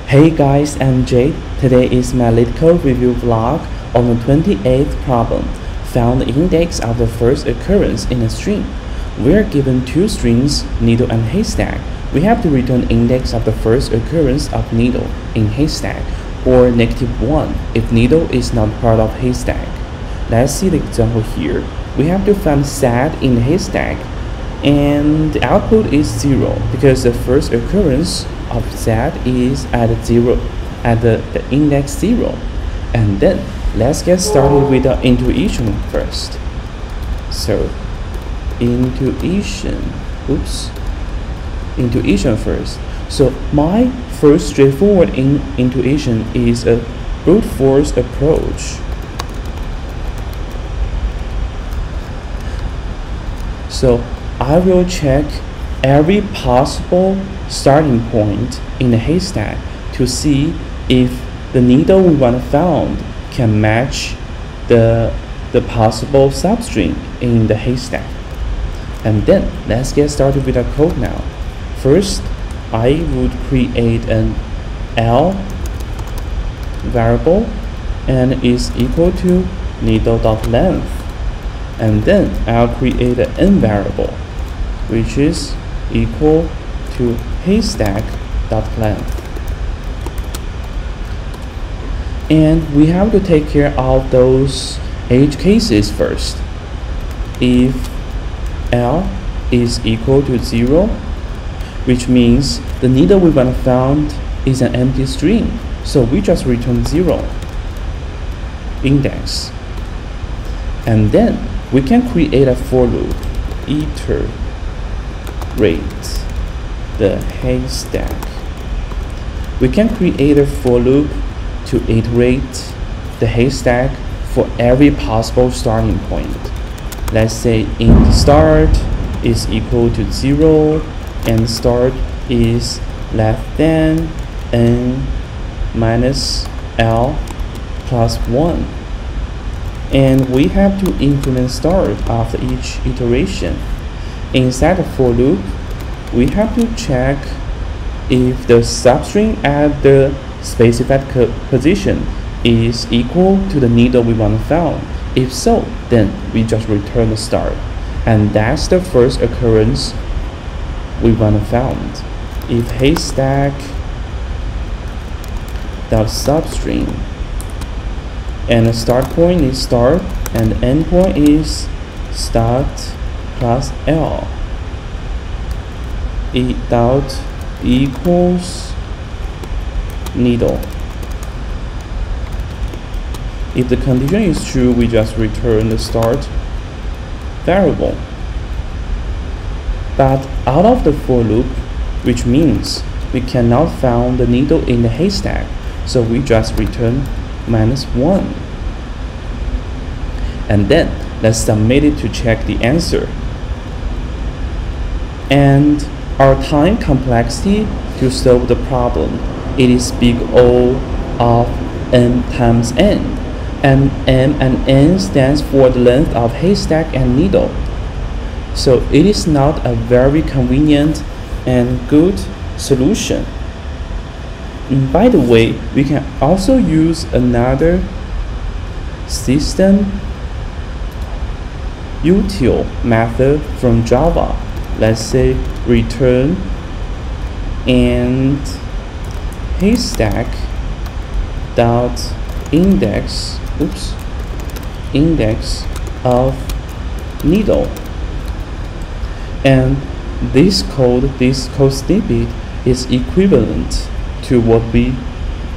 Hey guys, I'm Jade. Today is my LeetCode review vlog on the 28th problem. Found the index of the first occurrence in a string. We are given two strings, needle and haystack. We have to return index of the first occurrence of needle in haystack, or -1 if needle is not part of haystack. Let's see the example here. We have to find sad in the haystack, and the output is 0 because the first occurrence of sad is at the index 0. And then let's get started with the intuition first. So intuition first. So my first straightforward intuition is a brute force approach. So I will check every possible starting point in the haystack to see if the needle we want found can match the possible substring in the haystack. And then let's get started with our code now. First, I would create an L variable and is equal to needle.length. And then I'll create an N variable, which is equal to haystack.length. And we have to take care of those edge cases first. If L is equal to 0, which means the needle we want found is an empty string, so we just return 0 index. And then we can create a for loop, iterate the haystack. We can create a for loop to iterate the haystack for every possible starting point. Let's say int start is equal to 0 and start is less than n minus L plus 1. And we have to increment start after each iteration. Inside the for loop, we have to check if the substring at the specified position is equal to the needle we want found. If so, then we just return the start. And that's the first occurrence we want found. If haystack dot substring and the start point is start and the end point is start plus L, it dot equals needle. If the condition is true, we just return the start variable. But out of the for loop, which means we cannot find the needle in the haystack, so we just return -1. And then let's submit it to check the answer. And our time complexity to solve the problem, it is big O of m times n. And m and n stands for the length of haystack and needle. So it is not a very convenient and good solution. And by the way, we can also use another system util method from Java. Let's say return and haystack dot index of needle. And this code snippet is equivalent to what we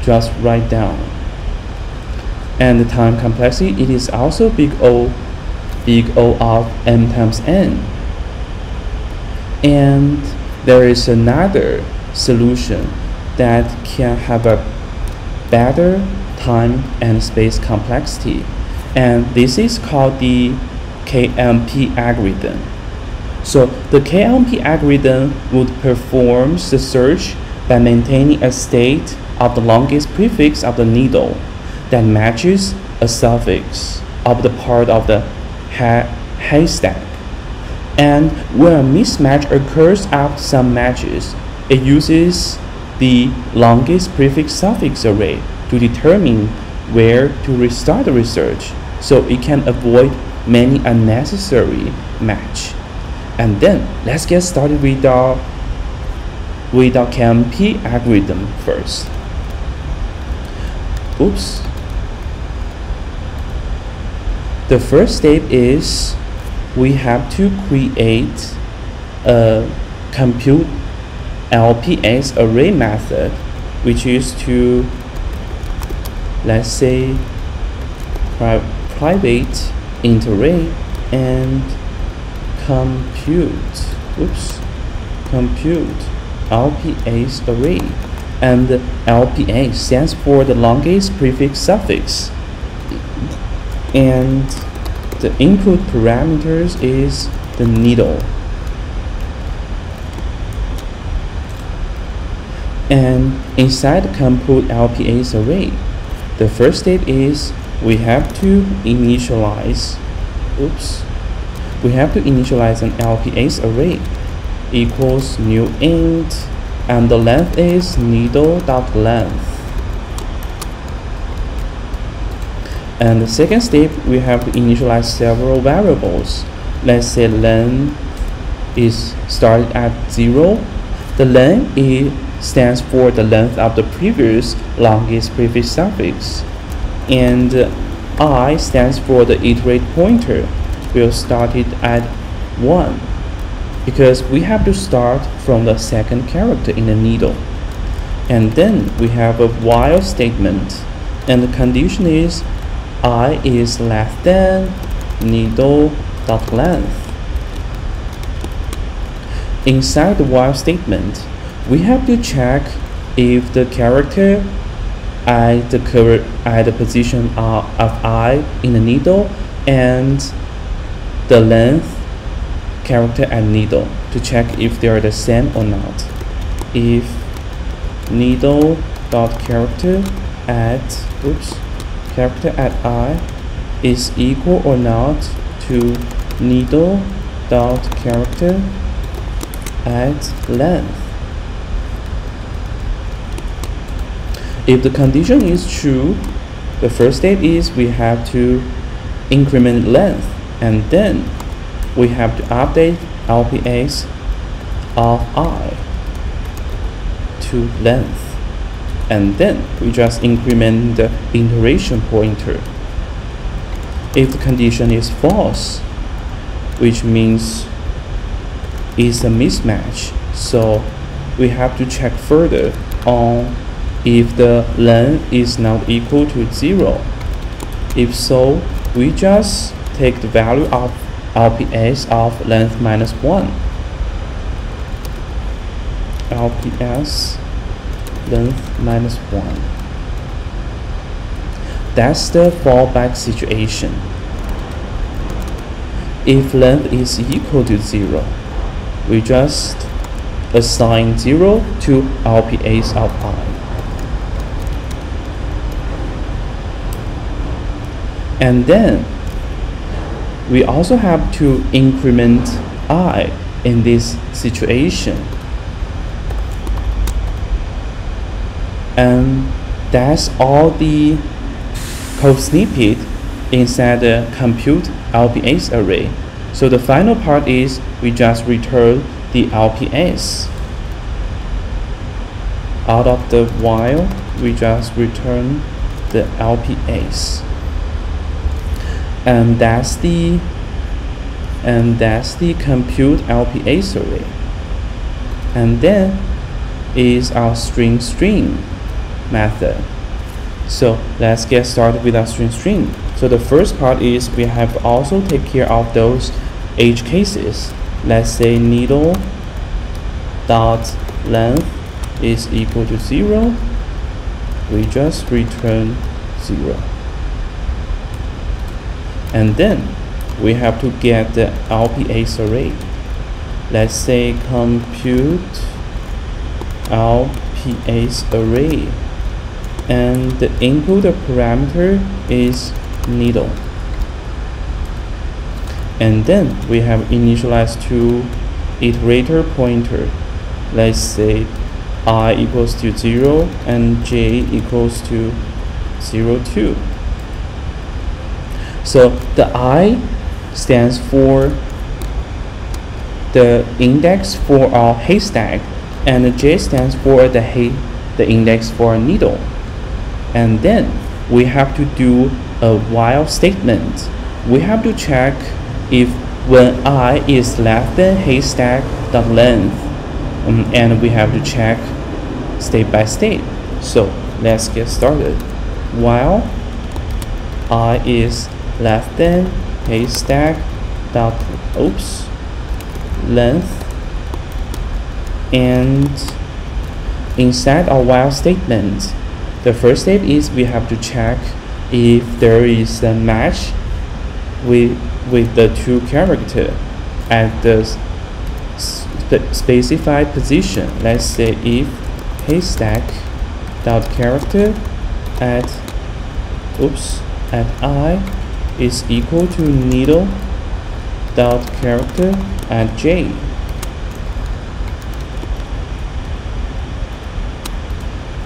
just write down. And the time complexity, it is also big O of m times n. And there is another solution that can have a better time and space complexity, and this is called the KMP algorithm. So the KMP algorithm would perform the search by maintaining a state of the longest prefix of the needle that matches a suffix of the part of the haystack. And when a mismatch occurs after some matches, it uses the longest prefix-suffix array to determine where to restart the research, so it can avoid many unnecessary match. And then let's get started with our KMP algorithm first. Oops. The first step is we have to create a compute LPS array method, which is to, let's say, private int array and compute LPS array, and LPS stands for the longest prefix suffix, and the input parameters is the needle. And inside the compute LPS array, the first step is we have to initialize an LPS array equals new int, and the length is needle.length. And the second step, we have to initialize several variables. Let's say length is started at 0. The length stands for the length of the previous longest prefix suffix, and I stands for the iterate pointer. We'll start it at 1 because we have to start from the second character in the needle. And then we have a while statement, and the condition is I is less than needle.length. Inside the while statement, we have to check if the character at the position of I in the needle and the length character at needle, to check if they are the same or not. If needle.character at I is equal or not to needle.character at length. If the condition is true, the first step is we have to increment length, and then we have to update LPS of I to length, and then we just increment the iteration pointer. If the condition is false, which means it's a mismatch, so we have to check further on if the length is not equal to 0. If so, we just take the value of LPS of length minus 1. LPS length minus 1. That's the fallback situation. If length is equal to 0, we just assign 0 to LPS of I. And then we also have to increment I in this situation. And that's all the code snippet inside the compute LPS array. So the final part is we just return the LPS. Out of the while, we just return the LPS. And that's the compute LPS array. And then is our string method. So let's get started with our string. So the first part is we have to also take care of those edge cases. Let's say needle dot length is equal to 0. We just return 0. And then we have to get the LPS array. Let's say compute LPS array, and the input parameter is needle. And then we have initialized to iterator pointer. Let's say I equals to 0 and j equals to 0, 2. So the I stands for the index for our haystack, and the j stands for the index for a needle. And then we have to do a while statement. We have to check if when I is less than haystack.length, and we have to check step by step. So let's get started. While I is less than haystack length, and inside our while statement, the first step is we have to check if there is a match with the two characters at the specified position. Let's say if haystack.character at I is equal to needle.character at j.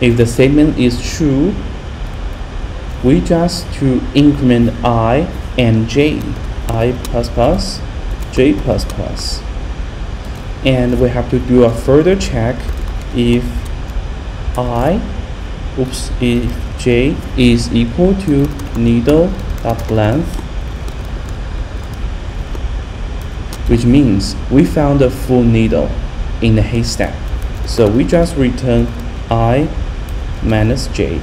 If the statement is true, we just to increment I and j, I plus plus, j plus plus. And we have to do a further check if if j is equal to needle.length, which means we found a full needle in the haystack. So we just return I minus j.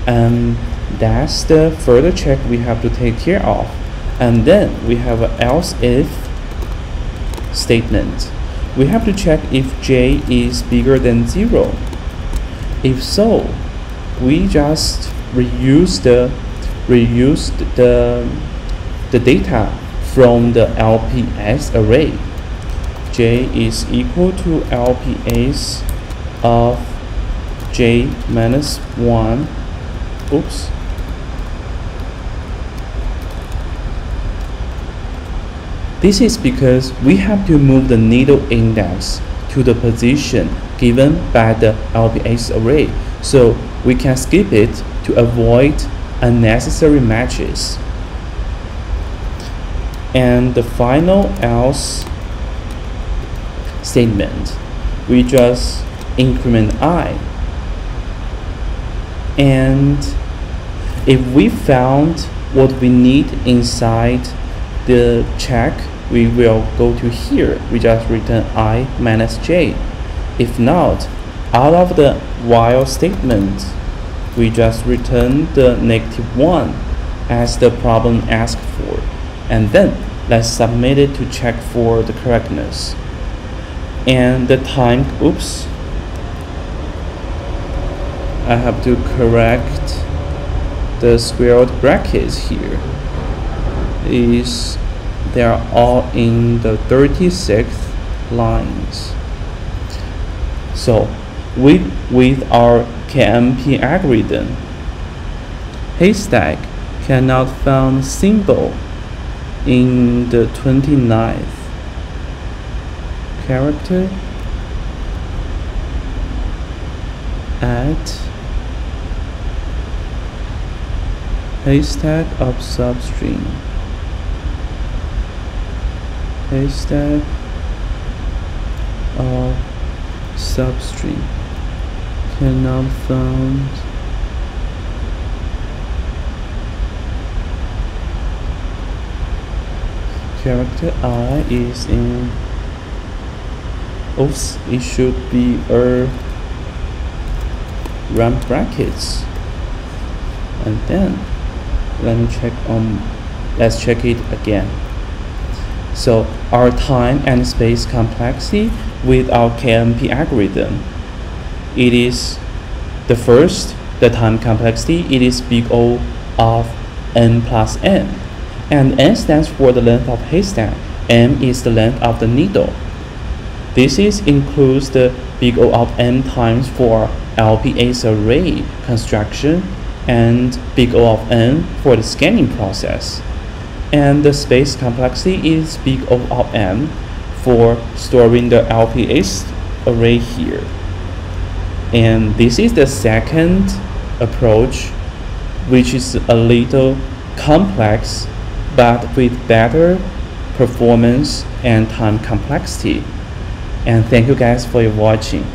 And that's the further check we have to take care of. And then we have an else if statement. We have to check if j is bigger than 0. If so, we just reuse the data from the LPS array. J is equal to LPS of j minus 1. This is because we have to move the needle index to the position given by the LPS array, so we can skip it to avoid unnecessary matches. And the final else statement, we just increment I. And if we found what we need inside the check, we will go to here. We just return I minus j. If not, out of the while statement, we just return the -1 as the problem asked for. And then let's submit it to check for the correctness. And the time, I have to correct the squared brackets here. They are all in the 36th lines. So with our KMP algorithm, haystack cannot find symbol in the 29th character at haystack of substring. Haystack of substring cannot find character I is in it should be a round brackets. And then let's check it again. So our time and space complexity with our KMP algorithm, it is the time complexity, it is big O of n plus n, and n stands for the length of haystack, m is the length of the needle. This includes the big O of n times for LPS array construction and big O of n for the scanning process. And the space complexity is big O of m for storing the LPS array here. And this is the second approach, which is a little complex, but with better performance and time complexity. And thank you guys for watching.